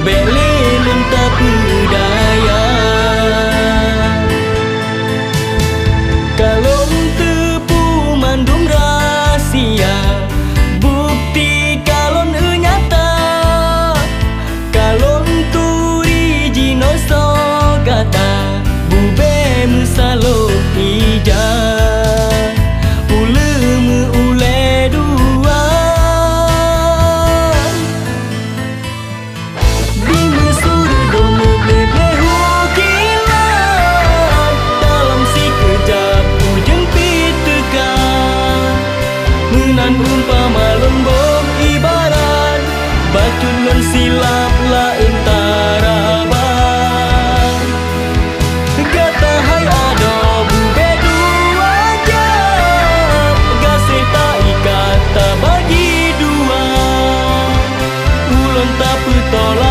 beleleng tak berdaya. Kalau tepu mandung rahsia, bukti kalau nyata. Kalau turi jino so kata, bube musalo ija. Ulemu ule dua, bima suruh melehu kilat. Dalam si kejap ujung pitekan, menan umpama lembong ibarat batulun silap la entara bang. Kata hai ada bube dua jam, gasih tak ikat tak bagi dua. Ulun tak petolak